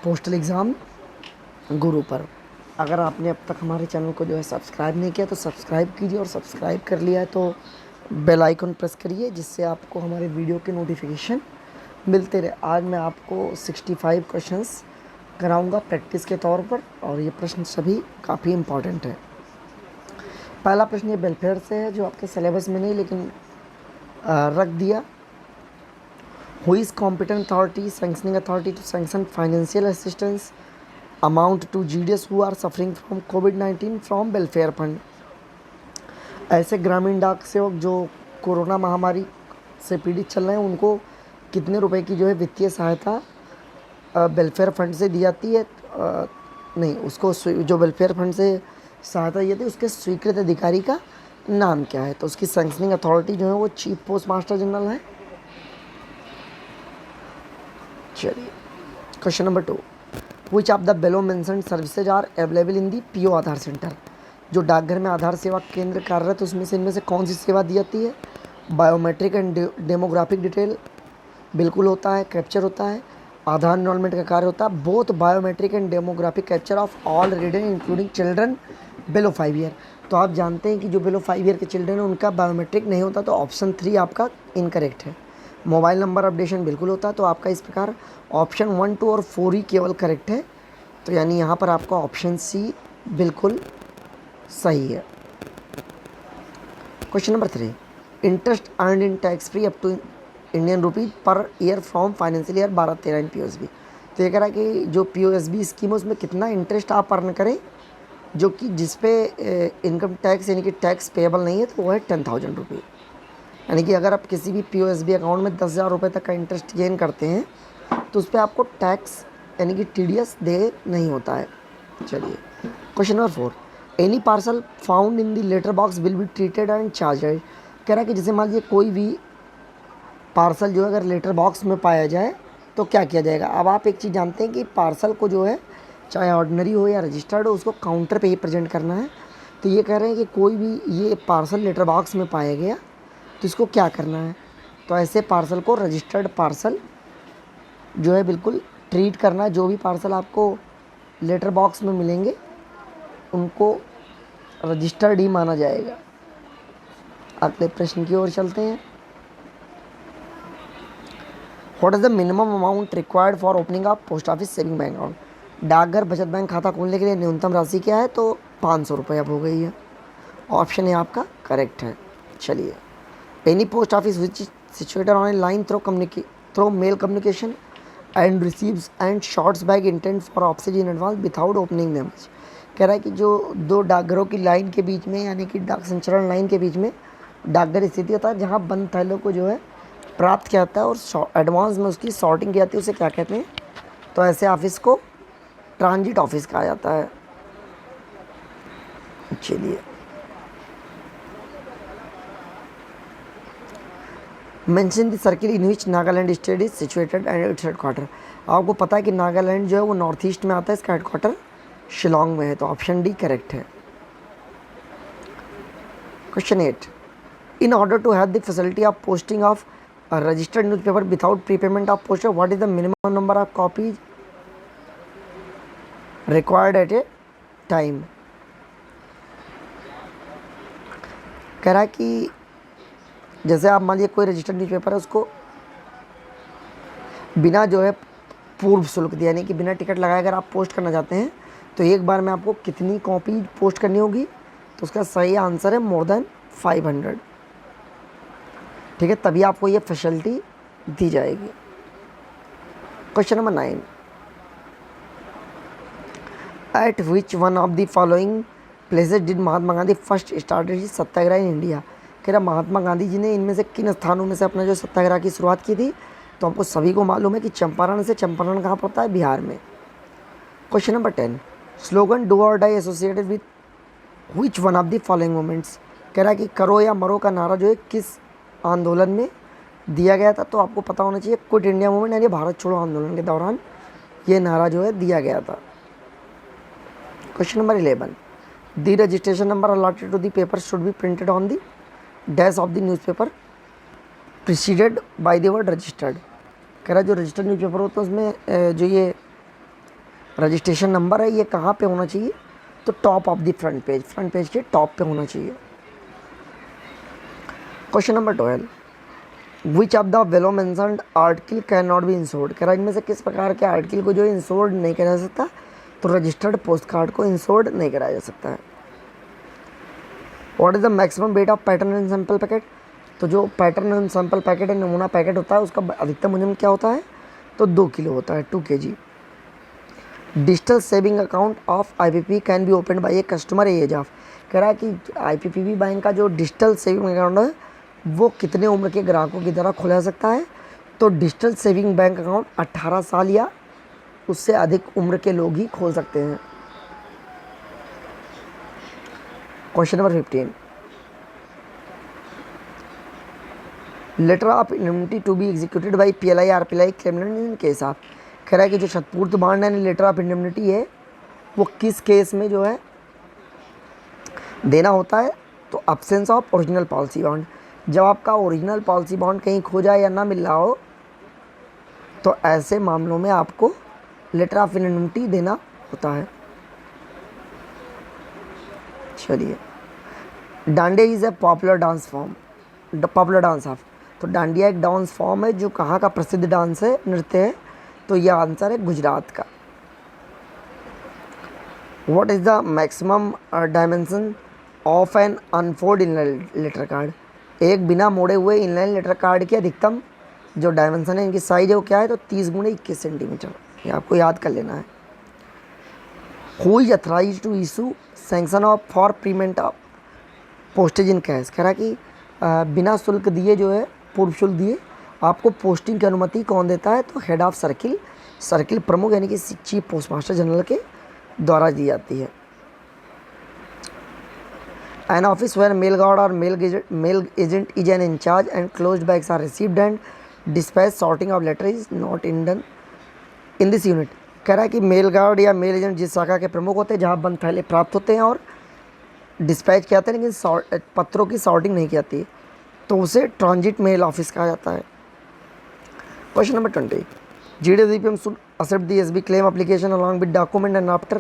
Postal exam गुरु पर। अगर आपने अब तक हमारे चैनल को जो है सब्सक्राइब नहीं किया तो सब्सक्राइब कीजिए, और सब्सक्राइब कर लिया है तो बेल आइकन प्रेस करिए, जिससे आपको हमारे वीडियो के नोटिफिकेशन मिलते रहे। आज मैं आपको 65 क्वेश्चंस कराऊंगा प्रैक्टिस के तौर पर, और ये प्रश्न सभी काफ़ी इम्पॉर्टेंट है। पहला प्रश्न ये वेलफेयर से है, जो आपके सिलेबस में नहीं लेकिन रख दिया। Who is competent authority sanctioning authority to sanction financial assistance amount to GDS who are suffering from कोविड-19 फ्रॉम वेलफेयर फंड। ऐसे ग्रामीण डाक सेवक जो कोरोना महामारी से पीड़ित चल रहे हैं, उनको कितने रुपए की जो है वित्तीय सहायता वेलफेयर फंड से दी जाती है? नहीं, उसको जो वेलफेयर फंड से सहायता दी जाती है उसके स्वीकृत अधिकारी का नाम क्या है? तो उसकी सैंक्शनिंग अथॉरिटी जो है वो चीफ पोस्ट मास्टर जनरल है। चलिए, question number 2, which of the below mentioned services are available in the PO Aadhaar centre. जो डाकघर में आधार सेवा केंद्र कार्यरत है उसमें से इनमें से कौन सी सेवा दी जाती है? बायोमेट्रिक एंड डेमोग्राफिक डिटेल बिल्कुल होता है, कैप्चर होता है। आधार एनरोलमेंट का कार्य होता है। Both biometric and demographic capture of all resident including children below 5 year. तो आप जानते हैं कि जो बिलो 5 ईयर के चिल्ड्रन हैं उनका बायोमेट्रिक नहीं होता, तो ऑप्शन 3 आपका इनकरेक्ट है। मोबाइल नंबर अपडेशन बिल्कुल होता है, तो आपका इस प्रकार ऑप्शन 1, 2 और 4 ही केवल करेक्ट है। तो यानी यहाँ पर आपका ऑप्शन सी बिल्कुल सही है। Question number 3, interest earned in tax free up to Indian rupees per year from financial year 12-13 in POSB. तो ये कह रहा है कि जो पीओएसबी स्कीम है उसमें कितना इंटरेस्ट आप अर्न करें, जो कि जिस पे इनकम टैक्स यानी कि टैक्स पेएबल नहीं है, तो वो है 10,000 रुपये। यानी कि अगर आप किसी भी पीओएसबी अकाउंट में 10,000 रुपये तक का इंटरेस्ट गेन करते हैं तो उस पर आपको टैक्स यानी कि टीडीएस दे नहीं होता है। चलिए, question number 4, any parcel found in the letter box will be treated and charged. कह रहा है कि जैसे मान लीजिए कोई भी पार्सल जो है अगर लेटर बॉक्स में पाया जाए तो क्या किया जाएगा? अब आप एक चीज़ जानते हैं कि पार्सल को जो है चाहे ऑर्डिनरी हो या रजिस्टर्ड हो, उसको काउंटर पे ही प्रेजेंट करना है। तो ये कह रहे हैं कि कोई भी ये पार्सल लेटर बॉक्स में पाया गया तो इसको क्या करना है? तो ऐसे पार्सल को रजिस्टर्ड पार्सल जो है बिल्कुल ट्रीट करना है। जो भी पार्सल आपको लेटर बॉक्स में मिलेंगे उनको रजिस्टर्ड ही माना जाएगा। अगले प्रश्न की ओर चलते हैं। What is the minimum amount required for opening of post office saving bank account. डाकघर बचत बैंक खाता खोलने के लिए न्यूनतम राशि क्या है? तो 500 रुपये अब हो गई है। ऑप्शन है आपका करेक्ट है। चलिए, any post office which situated on a line through mail communication and receives and sorts bag intent for office in advance without opening them. कह रहा है कि जो दो डाकघरों की लाइन के बीच में यानी कि डाक संचरण लाइन के बीच में डाकघर स्थिति होता है जहाँ बंद थैलों को जो है प्राप्त किया जाता है और एडवांस में उसकी सॉर्टिंग की जाती है, उसे क्या कहते हैं? तो ऐसे ऑफिस को ट्रांजिट ऑफिस कहा जाता है। चलिए, mention the circle in which Nagaland state is situated and its headquarter. आपको पता है कि नागालैंड जो है वो नॉर्थ ईस्ट में आता है, इसका हेडक्वार्टर शिलोंग में है, तो ऑप्शन डी करेक्ट है। Question 8, in order to have the facility of posting of registered newspaper without prepayment of poster, what is the minimum number of copies required at a time. कह रहा है कि जैसे आप मान लीजिए कोई रजिस्टर्ड न्यूज़पेपर है, उसको बिना जो है पूर्व शुल्क दिया यानी कि बिना टिकट लगाए अगर आप पोस्ट करना चाहते हैं तो एक बार में आपको कितनी कॉपी पोस्ट करनी होगी? तो उसका सही आंसर है मोर देन 500। ठीक है, तभी आपको ये फैसिलिटी दी जाएगी। Question number 9, eight which one of the following places did Mahatma Gandhi first started his Satyagraha in India. कह रहा महात्मा गांधी जी ने इनमें से किन स्थानों में से अपना जो सत्याग्रह की शुरुआत की थी? तो आपको सभी को मालूम है कि चंपारण से। चंपारण कहाँ पड़ता है? बिहार में। Question number 10, slogan do or die associated with which one of the following movements. कह रहा है कि करो या मरो का नारा जो है किस आंदोलन में दिया गया था? तो आपको पता होना चाहिए क्विट इंडिया मूवमेंट यानी भारत छोड़ो आंदोलन के दौरान ये नारा जो है दिया गया था। Question number 11, the registration number allotted to the paper should be printed on the dash of the newspaper preceded by the word registered. कह रहा है जो रजिस्टर्ड न्यूज़पेपर होता है उसमें जो ये रजिस्ट्रेशन नंबर है, ये कहाँ पे होना चाहिए? तो top of the front page के टॉप पे होना चाहिए। Question number 12, which of the below mentioned article can not be insured. कह रहा है इनमें से किस प्रकार के आर्टिकल को जो इंश्योर्ड नहीं करा जा सकता? तो रजिस्टर्ड पोस्ट कार्ड को इंश्योर्ड नहीं कराया जा सकता है। What is the maximum weight of pattern and sample packet. तो जो पैटर्न एंड सैंपल पैकेट है, नमूना पैकेट होता है, उसका अधिकतम वजन क्या होता है? तो 2 किलो होता है, 2 kg। Digital saving account of IPP can be open by a customer age of. कह रहा है कि IPPB बैंक का जो डिजिटल सेविंग अकाउंट है वो कितने उम्र के ग्राहकों की तरह खोला जा सकता है? तो डिजिटल सेविंग बैंक अकाउंट 18 साल या उससे अधिक उम्र के लोग ही खोल सकते हैं। Question number 15, letter of immunity to be executed by PLI RPLI criminal in case of. कह रहा है कि जो शतपूर्ति बांड है लेटर ऑफ इम्यूनिटी है वो किस केस में जो है देना होता है? तो absence of original policy bond. जब आपका ओरिजिनल पॉलिसी बॉन्ड कहीं खो जाए या ना मिल रहा हो तो ऐसे मामलों में आपको लेटर ऑफ इम्यूनिटी देना होता है। चलिए, dandiya is a popular dance of. तो डांडिया एक डांस फॉर्म है जो कहाँ का प्रसिद्ध डांस है, नृत्य है? तो यह आंसर है गुजरात का। What is the maximum dimension of an unfold inland letter card. एक बिना मोड़े हुए इनलाइन लेटर कार्ड की अधिकतम जो डायमेंशन है, इनकी साइज है वो क्या है? तो 30 × 21 सेंटीमीटर। ये आपको याद कर लेना है। Who is authorise to issue sanction of for payment of postage in cash. कह रहा है कि बिना शुल्क दिए जो है, पूर्व शुल्क दिए आपको पोस्टिंग की अनुमति कौन देता है? तो हेड ऑफ सर्किल प्रमुख यानी कि चीफ पोस्ट मास्टर जनरल के द्वारा दी जाती है। An office where mail guard और mail agent is an incharge and closed bags are received and dispatch sorting of letter is not done in this unit. कह रहा है कि मेल गार्ड या मेल एजेंट जिस शाखा के प्रमुख होते हैं जहाँ बंद थैले प्राप्त होते हैं और डिस्पैच किया जाता है लेकिन पत्रों की सॉर्टिंग नहीं की जाती, तो उसे ट्रांजिट मेल ऑफिस कहा जाता है। Question number 20, GDPM should accept the SB claim application along with document and after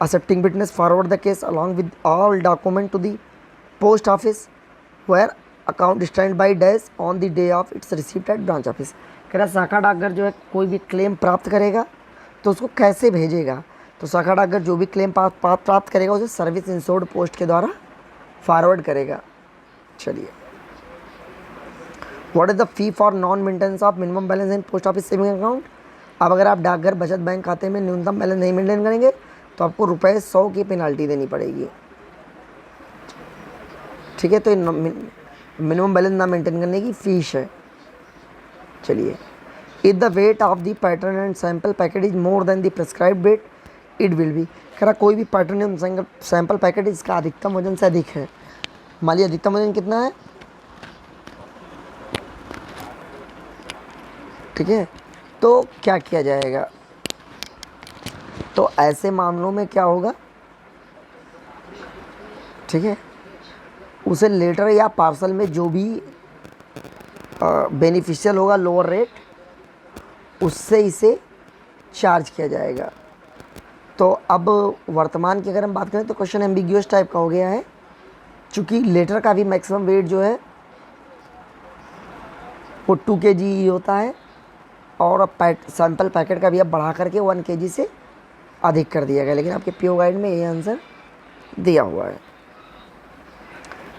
accepting witness forward the case along with all document to the post office where account stand by dash on the day of its receipt at branch office। कह रहा शाखा डाकघर जो है कोई भी claim प्राप्त करेगा तो उसको कैसे भेजेगा? तो शाखा डाकघर जो भी क्लेम प्राप्त करेगा उसे सर्विस इंश्योर्ड पोस्ट के द्वारा फॉरवर्ड करेगा। चलिए, what is the fee for non maintenance of minimum balance in post office saving account. अब अगर आप डाकघर बचत बैंक खाते में न्यूनतम बैलेंस नहीं मेंटेन करेंगे तो आपको ₹100 की पेनाल्टी देनी पड़ेगी। ठीक है, तो मिनिमम बैलेंस ना मेंटेन करने की फीस है। चलिए, if the weight of the pattern and sample packet is more than the prescribed weight it will be. कह रहा कोई भी पैटर्न एंड सैंपल पैकेट इसका अधिकतम वजन से अधिक है। मान लीजिए अधिकतम वजन कितना है? ठीक है, तो क्या किया जाएगा? तो ऐसे मामलों में क्या होगा? ठीक है, उसे लेटर या पार्सल में जो भी बेनिफिशियल होगा लोअर रेट उससे इसे चार्ज किया जाएगा। तो अब वर्तमान की अगर हम बात करें तो क्वेश्चन एम्बिग्यूअस टाइप का हो गया है, चूँकि लेटर का भी मैक्सिमम वेट जो है वो 2 kg होता है और सैंपल पैकेट का भी अब बढ़ा करके 1 kg से अधिक कर दिया गया, लेकिन आपके पीओ गाइड में ये आंसर दिया हुआ है।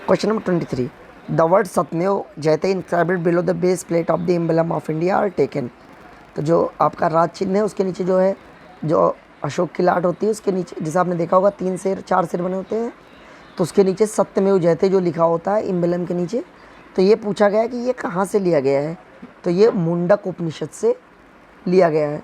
Question number 23, the word Satyameva Jayate inscribed below the base plate of the emblem of India are taken. तो जो आपका राज चिन्ह है उसके नीचे जो है, जो अशोक की लाट होती है उसके नीचे, जैसे आपने देखा होगा 3 शेर 4 शेर बने होते हैं, तो उसके नीचे सत्यमेव जयते जो लिखा होता है एम्बलम के नीचे। तो ये पूछा गया है कि ये कहाँ से लिया गया है? तो ये मुंडक उपनिषद से लिया गया है।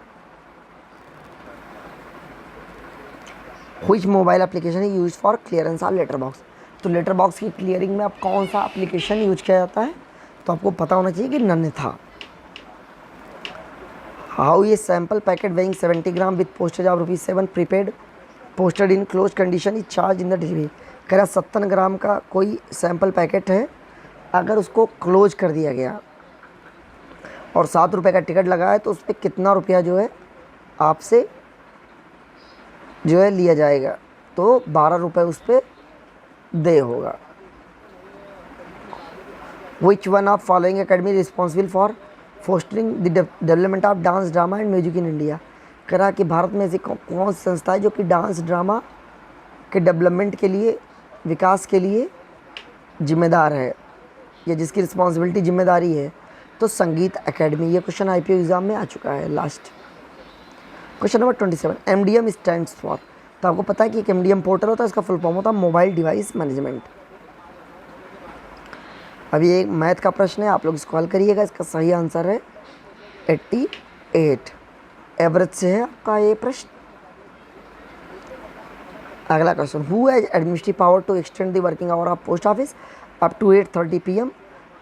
व्हिच मोबाइल एप्लीकेशन है use for clearance of letter box. तो लेटर बॉक्स की क्लियरिंग में अब कौन सा एप्लीकेशन यूज किया जाता है? तो आपको पता होना चाहिए कि नन्यथा। हाउ ये sample packet weighing 70 gram with postage of ₹7 prepaid posted in close condition is charge in the delivery. कह रहा 70 ग्राम का कोई सैम्पल पैकेट है, अगर उसको क्लोज कर दिया गया और ₹7 का टिकट लगा है तो उस पर कितना रुपया जो है आपसे जो है लिया जाएगा, तो 12 रुपये उस पर दे होगा। विच one of following academy responsible for fostering the development of dance drama and music in India. कह रहा कि भारत में ऐसी कौन सी संस्था है जो कि डांस ड्रामा के डेवलपमेंट के लिए, विकास के लिए जिम्मेदार है, या जिसकी रिस्पॉन्सिबिलिटी जिम्मेदारी है। तो संगीत एकेडमी। ये क्वेश्चन आईपीओ एग्जाम में आ चुका है last. Question number 27, MDM stands for. तो आपको पता है कि एक एमडीएम पोर्टल होता है, इसका फुल फॉर्म होता है मोबाइल डिवाइस मैनेजमेंट। अभी एक मैथ का प्रश्न है, आप लोग इसको हल करिएगा। इसका सही आंसर है 88। एवरेज से है आपका ये प्रश्न। अगला question, who has administrative power to extend the working hour of post office up to 8:30 PM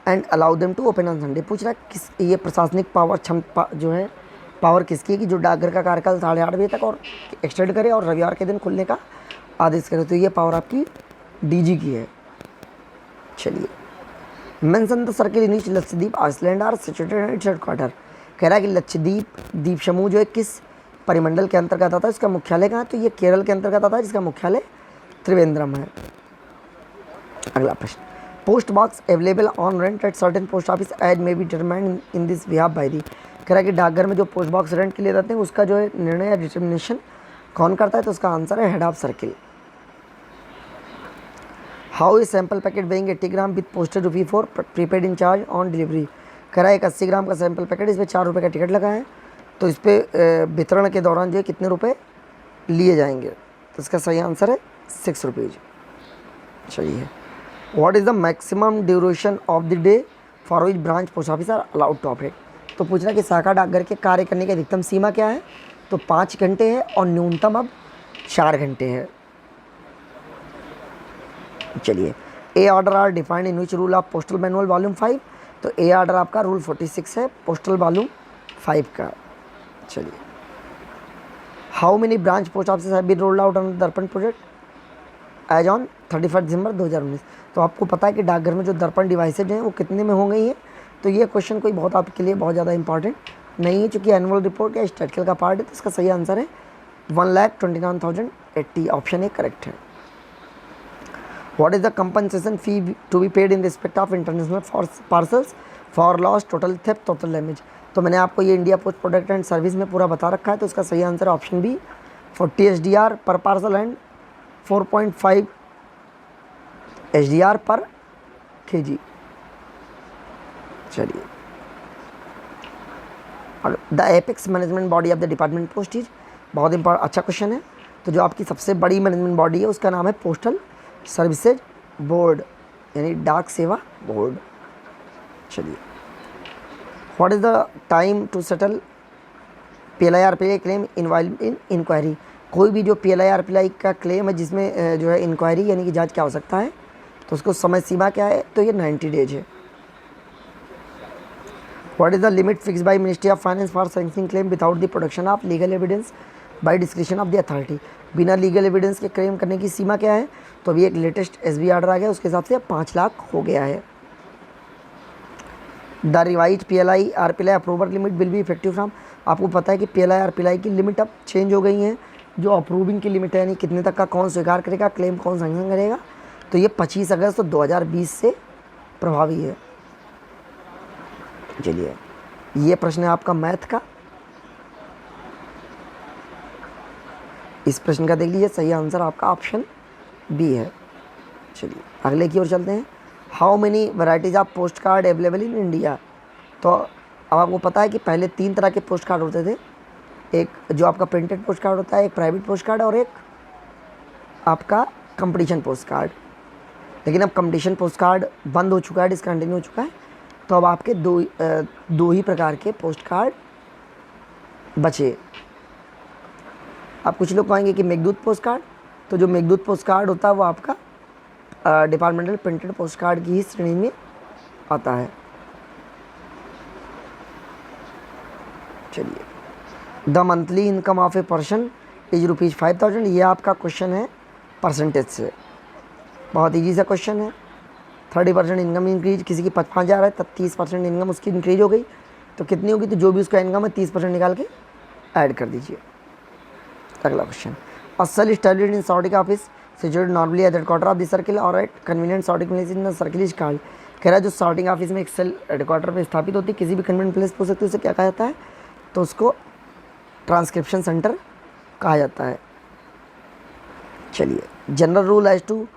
and allow them to open on Sunday. पूछ रहा है किस, ये प्रशासनिक पावर क्षमता जो है पावर किसकी है कि जो डाकघर का कार्यकाल 8:30 बजे तक और एक्सटेंड करे और रविवार के दिन खुलने का आदेश करे। तो ये पावर आपकी डीजी की है। चलिए, mention the circle in which Lakshadweep island are situated and its headquarter. कह रहा है कि लक्षद्वीप द्वीप समूह जो है किस परिमंडल के अंतर्गत आता है, इसका मुख्यालय कहाँ है। तो ये केरल के अंतर्गत आता है, जिसका मुख्यालय त्रिवेंद्रम है। अगला प्रश्न, post box available on rent at certain post office as may be determined in this behalf by the. कह रहा है कि डाकघर में जो पोस्ट बॉक्स रेंट के लिए रहते हैं उसका जो है निर्णय या डिटर्मिनेशन कौन करता है। तो उसका आंसर है head of circle. How is sample packet weighing 80 gram with posted rupee for prepaid in charge on delivery. कह रहा है एक 80 ग्राम का सैम्पल पैकेट, इस पर 4 रुपये का टिकट लगा है, तो इस पर वितरण के दौरान जो है कितने रुपए लिए जाएंगे। तो इसका सही आंसर है 6 रुपीज़। चलिए, what is the maximum duration of the day for which branch post office are allowed to operate. तो पूछ रहा है कि शाखा डाकघर के कार्य करने की अधिकतम सीमा क्या है। तो 5 घंटे है और न्यूनतम अब 4 घंटे है। चलिए, a order are defined in which rule of postal manual volume 5। तो ए ऑर्डर आपका रूल 46 है पोस्टल वॉल्यूम 5 का। चलिए, how many branch post office have been rolled out on Darpan project as on 31 December 2019। तो आपको पता है कि डाकघर में जो दर्पण डिवाइसेज हैं वो कितने में हो गई हैं। तो ये क्वेश्चन कोई बहुत आपके लिए बहुत ज़्यादा इंपॉर्टेंट नहीं है, चूँकि एनुअल रिपोर्ट या स्टैटिकल का पार्ट है। तो इसका सही आंसर है 1,29,080। ऑप्शन ए करेक्ट है। What is the compensation fee to be paid in respect of international parcels for loss, total theft, total damage. तो मैंने आपको ये India post product and service में पूरा बता रखा है। तो इसका सही आंसर है ऑप्शन बी 40 SDR पर पार्सल एंड 4.5 SDR पर kg। चलिए, the apex management body of the department post is. बहुत अच्छा क्वेश्चन है। तो जो आपकी सबसे बड़ी मैनेजमेंट बॉडी है उसका नाम है पोस्टल सर्विसेज बोर्ड, यानी डाक सेवा बोर्ड। चलिए, what is the time to settle PLI RPI claim involve in inquiry. कोई भी जो PLI RPI का क्लेम है जिसमें जो है इंक्वायरी यानी कि जांच क्या हो सकता है, तो उसको समय सीमा क्या है। तो ये 90 डेज है। What is the limit fix by ministry of finance for sanctioning claim without the production of legal evidence bye description of the authority. बिना लीगल एविडेंस के क्लेम करने की सीमा क्या है। तो अभी एक लेटेस्ट SB ऑर्डर आ गया, उसके हिसाब से 5 लाख हो गया है। The revise PLI RPI approval limit will be effective from. आपको पता है कि PLI RPI की लिमिट अब चेंज हो गई है। जो अप्रूविंग की लिमिट है यानी कितने तक का कौन स्वीकार करेगा, क्लेम कौन सैंक्शन करेगा, तो ये 25 अगस्त 2020 से प्रभावी है। चलिए, ये प्रश्न है आपका मैथ का। इस प्रश्न का देख लीजिए, सही आंसर आपका ऑप्शन बी है। चलिए, अगले की ओर चलते हैं। How many varieties of post card available in India. तो अब आपको पता है कि पहले 3 तरह के पोस्ट कार्ड होते थे। एक जो आपका प्रिंटेड पोस्ट कार्ड होता है, एक प्राइवेट पोस्ट कार्ड और एक आपका कंपटीशन पोस्ट कार्ड। लेकिन अब कंपटीशन पोस्ट कार्ड बंद हो चुका है, डिसकंटिन्यू हो चुका है। तो अब आपके दो ही प्रकार के पोस्ट कार्ड बचे। अब कुछ लोग कहेंगे कि मेघदूत पोस्ट कार्ड। तो जो मेघदूत पोस्ट कार्ड होता है वो आपका डिपार्टमेंटल प्रिंटेड पोस्ट कार्ड की ही श्रेणी में आता है। चलिए, the monthly income of a person is ₹5,000। ये आपका क्वेश्चन है परसेंटेज से, बहुत ईजी सा क्वेश्चन है। 30% इनकम इंक्रीज, किसी की 55,000 है तब 30% इनकम उसकी इंक्रीज हो गई, तो कितनी होगी। तो जो भी उसका इनकम है 30% निकाल के ऐड कर दीजिए। अगला question, cell is established in sorting office situated normally at the headquarter of the circle or at convenient sorting place in the circle is called। कह रहा है जो सॉर्टिंग ऑफिस में एक सेल हेडक्वार्टर पे स्थापित होती है, किसी भी कन्वीनियंट प्लेस हो सकती है, उसे क्या कहा जाता है? तो उसको ट्रांसक्रिप्शन सेंटर कहा जाता है। चलिए, general rule as to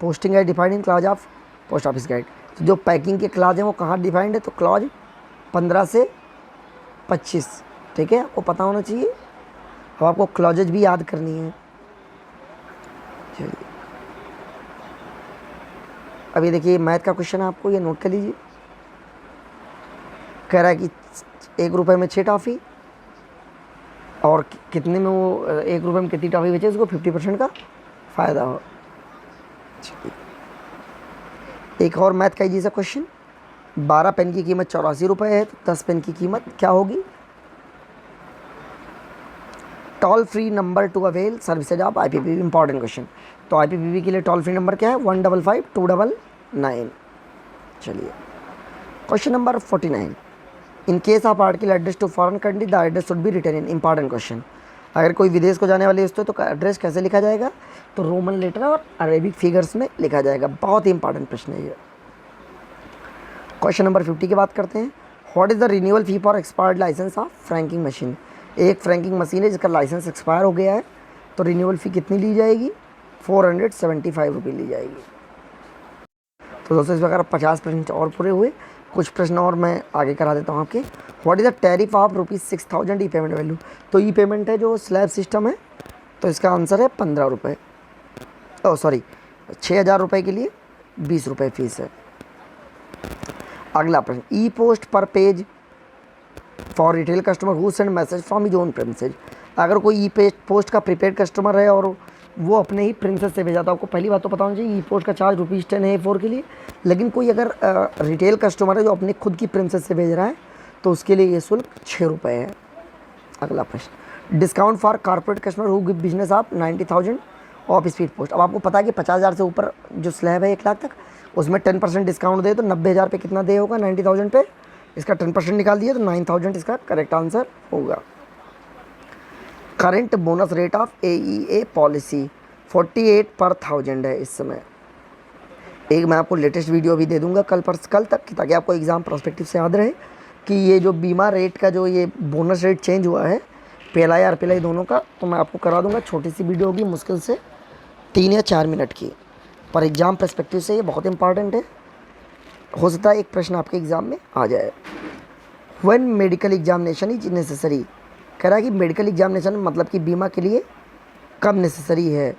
posting है defined in clause of post office guide. तो जो पैकिंग के क्लॉज हैं वो कहाँ डिफाइंड है? तो क्लॉज 15 से 25, ठीक है, आपको पता होना चाहिए। अब आपको क्लॉजेज भी याद करनी है। चलिए, अब ये देखिए मैथ का क्वेश्चन है, आपको ये नोट कर लीजिए। कह रहा है कि 1 रुपये में 6 टॉफ़ी और कितने में वो 1 रुपये में कितनी टॉफ़ी बेचे, उसको 50% का फ़ायदा हो। एक और मैथ का इजी सा क्वेश्चन, 12 पेन की कीमत 84 रुपये है, तो 10 पेन की कीमत क्या होगी? Toll free number two avail services of IPPB, important question. तो IPPB के लिए टोल फ्री नंबर क्या है? 155-299। चलिए, question number 49, in case of article address to foreign country the address should be written in, important question. अगर कोई विदेश को जाने वाली वस्तु है तो एड्रेस कैसे लिखा जाएगा? तो रोमन लेटर और अरेबिक फिगर्स में लिखा जाएगा। बहुत ही इंपॉर्टेंट प्रश्न है ये। क्वेश्चन नंबर 50 की बात करते हैं। What is the renewal fee for expired licence of franking machine? एक फ्रैंकिंग मशीन है जिसका लाइसेंस एक्सपायर हो गया है, तो रिन्यूअल फ़ी कितनी ली जाएगी? 475 रुपये ली जाएगी। तो दोस्तों, इस प्रकार 50 प्रश्न और पूरे हुए। कुछ प्रश्न और मैं आगे करा देता हूँ आपके। What is the tariff of ₹6,000 E payment value? तो ई पेमेंट है जो स्लैब सिस्टम है, तो इसका आंसर है 15 रुपये। 6,000 रुपये के लिए 20 रुपये फीस है। अगला प्रश्न, e post per page for retail customer who send message from his own premises. अगर कोई ई पोस्ट का प्रीपेड कस्टमर है और वो अपने ही प्रिंसेस से भेजा था, आपको पहली बात तो पता होना चाहिए ई पोस्ट का चार्ज ₹10 है A4 के लिए। लेकिन कोई अगर रिटेल कस्टमर है जो अपने खुद की प्रिंसेस से भेज रहा है, तो उसके लिए ये शुल्क 6 रुपये है। अगला प्रश्न, discount for corporate customer who give business of 90,000 of speed post. अब आपको पता है कि 50,000 से ऊपर जो स्लैब है 1 लाख तक, उसमें 10% डिस्काउंट दे तो 90,000 पे कितना दे होगा? 90,000 पे इसका 10% निकाल दिया तो 9,000 इसका करेक्ट आंसर होगा। Current bonus rate of AEA policy 48 पर 1000 है इस समय। एक मैं आपको लेटेस्ट वीडियो भी दे दूंगा कल तक, ताकि आपको एग्ज़ाम प्रोस्पेक्टिव से याद रहे कि ये जो बीमा रेट का जो ये बोनस रेट चेंज हुआ है PLI और RPLI दोनों का, तो मैं आपको करा दूंगा। छोटी सी वीडियो होगी, मुश्किल से 3 या 4 मिनट की, पर एग्ज़ाम पर्सपेक्टिव से ये बहुत इंपॉर्टेंट है। हो सकता है एक प्रश्न आपके एग्ज़ाम में आ जाए। When medical examination is necessary, कह रहा है कि मेडिकल एग्जामिनेशन मतलब कि बीमा के लिए कब नेसेसरी है?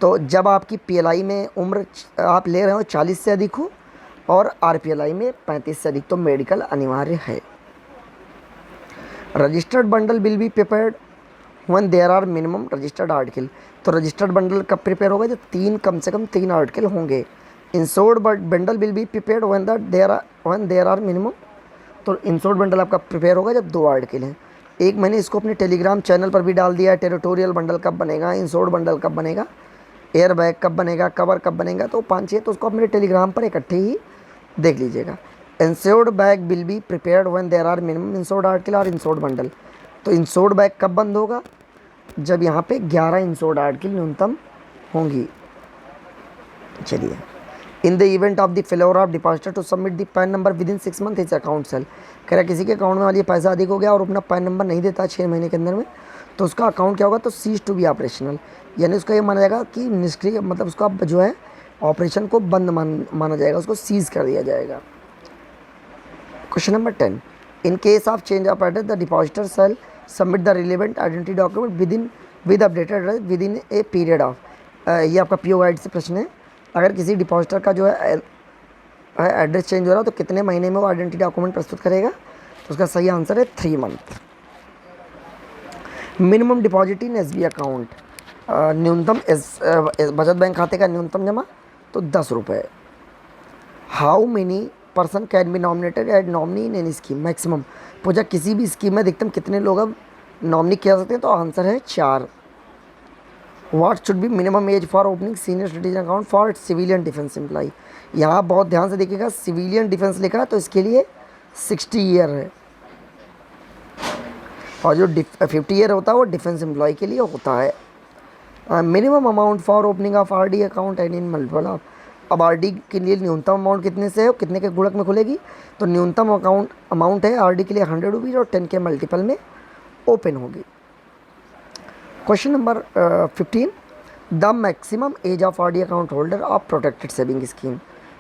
तो जब आपकी PLI में उम्र आप ले रहे हो 40 से अधिक हो और RPLI में 35 से अधिक, तो मेडिकल अनिवार्य है। Registered bundle will be prepared when there are minimum registered article. तो रजिस्टर्ड बंडल कब प्रिपेयर होगा? जब कम से कम 3 आर्टिकल होंगे। Insured bundle will be prepared when there are minimum. तो इंश्योर्ड बंडल आपका प्रिपेयर होगा जब 2 आर्टिकल हैं। एक मैंने इसको अपने टेलीग्राम चैनल पर भी डाल दिया है। टेरिटोरियल बंडल कब बनेगा, इंश्योर्ड बंडल कब बनेगा, एयर बैग कब बनेगा, कवर कब बनेगा, तो 5-6 तो उसको आप मेरे टेलीग्राम पर इकट्ठे ही देख लीजिएगा। Insured bag will be prepared when there are minimum insured article और इंश्योर्ड बंडल। तो इंश्योर्ड बैग कब बंद होगा? जब यहाँ पे 11 इंश्योर्ड आर्टिकल न्यूनतम होंगी। चलिए, in the event of the failure of depositor to submit the PAN number within 6 month his account shall. कह रहा किसी के अकाउंट में वाली पैसा अधिक हो गया और अपना पैन नंबर नहीं देता 6 महीने के अंदर में, तो उसका अकाउंट क्या होगा? तो सीज टू बी ऑपरेशनल, यानी उसका ये माना जाएगा कि निष्क्रिय, मतलब उसका जो है ऑपरेशन को बंद माना जाएगा, उसको सीज कर दिया जाएगा। Question number 10, in case of change of address the depositor shall submit the relevant identity document with updated address within a period of. ये आपका PO गाइड से प्रश्न है। अगर किसी डिपॉजिटर का जो है एड्रेस चेंज हो रहा है तो कितने महीने में वो आइडेंटिटी डॉक्यूमेंट प्रस्तुत करेगा? तो उसका सही आंसर है 3 month. Minimum deposit in SBI account, न्यूनतम बचत बैंक खाते का न्यूनतम जमा तो 10 रुपये। How many person can be nominated as nominee in any scheme? Maximum पूछा किसी भी स्कीम में अधिकतम कितने लोग अब नॉमिनी किया सकते हैं? तो आंसर है 4। What should be minimum age for opening senior citizen account for civilian defence employee? यहाँ बहुत ध्यान से देखिएगा, सिविलियन डिफेंस लिखा है तो इसके लिए 60 ईयर है, और जो 50 ईयर होता है वो डिफेंस एम्प्लॉय के लिए होता है। Minimum amount for opening of RD account and in multiple of. अब आरडी के लिए न्यूनतम अमाउंट कितने से है, कितने के गुणक में खुलेगी, तो न्यूनतम अमाउंट है आरडी के लिए 100 रुपीज़ और 10 के मल्टीपल में ओपन होगी। Question number 15, the maximum age of RD account holder of protected saving scheme.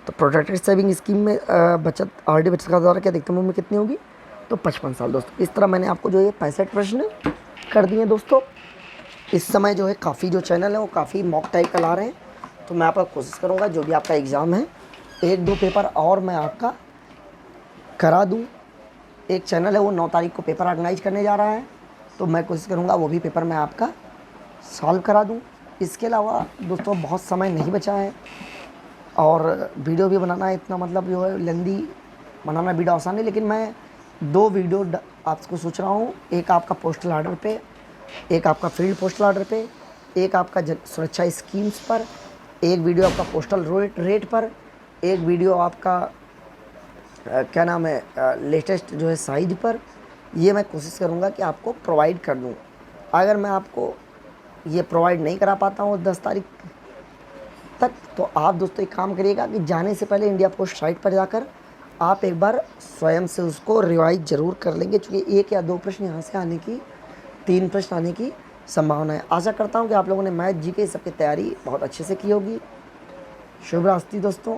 तो प्रोटेक्टेड सेविंग स्कीम में बचत आरडी बचत खाता द्वारा क्या अधिकतम उम्र कितनी होगी, तो 55 साल। दोस्तों इस तरह मैंने आपको जो ये 65 प्रश्न कर दिए दोस्तों। इस समय जो है काफ़ी जो चैनल है वो काफ़ी मॉक टाइप का ला रहे हैं, तो मैं आपका कोशिश करूँगा जो भी आपका एग्ज़ाम है 1-2 पेपर और मैं आपका करा दूँ। एक चैनल है वो 9 तारीख को पेपर ऑर्गेनाइज करने जा रहा है, तो मैं कोशिश करूँगा वो भी पेपर मैं आपका सॉल्व करा दूँ। इसके अलावा दोस्तों बहुत समय नहीं बचा है और वीडियो भी बनाना इतना मतलब जो है लेंदी बनाना वीडियो आसान है, लेकिन मैं 2 वीडियो आपको सोच रहा हूँ। एक आपका पोस्टल ऑर्डर पे, एक आपका फील्ड पोस्टल ऑर्डर पे, एक आपका सुरक्षा स्कीम्स पर, एक वीडियो आपका पोस्टल रेट पर, एक वीडियो आपका क्या नाम है लेटेस्ट जो है साइज पर। ये मैं कोशिश करूँगा कि आपको प्रोवाइड कर दूँ। अगर मैं आपको ये प्रोवाइड नहीं करा पाता हूँ 10 तारीख तक, तो आप दोस्तों एक काम करिएगा कि जाने से पहले इंडिया पोस्ट साइट पर जाकर आप एक बार स्वयं से उसको रिवाइज ज़रूर कर लेंगे, क्योंकि 1 या 2 प्रश्न यहाँ से आने की, 3 प्रश्न आने की संभावना है। आशा करता हूँ कि आप लोगों ने मैथ जीके सबकी तैयारी बहुत अच्छे से की होगी। शुभ रात्रि दोस्तों,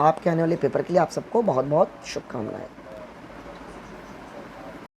आपके आने वाले पेपर के लिए आप सबको बहुत बहुत शुभकामनाएं।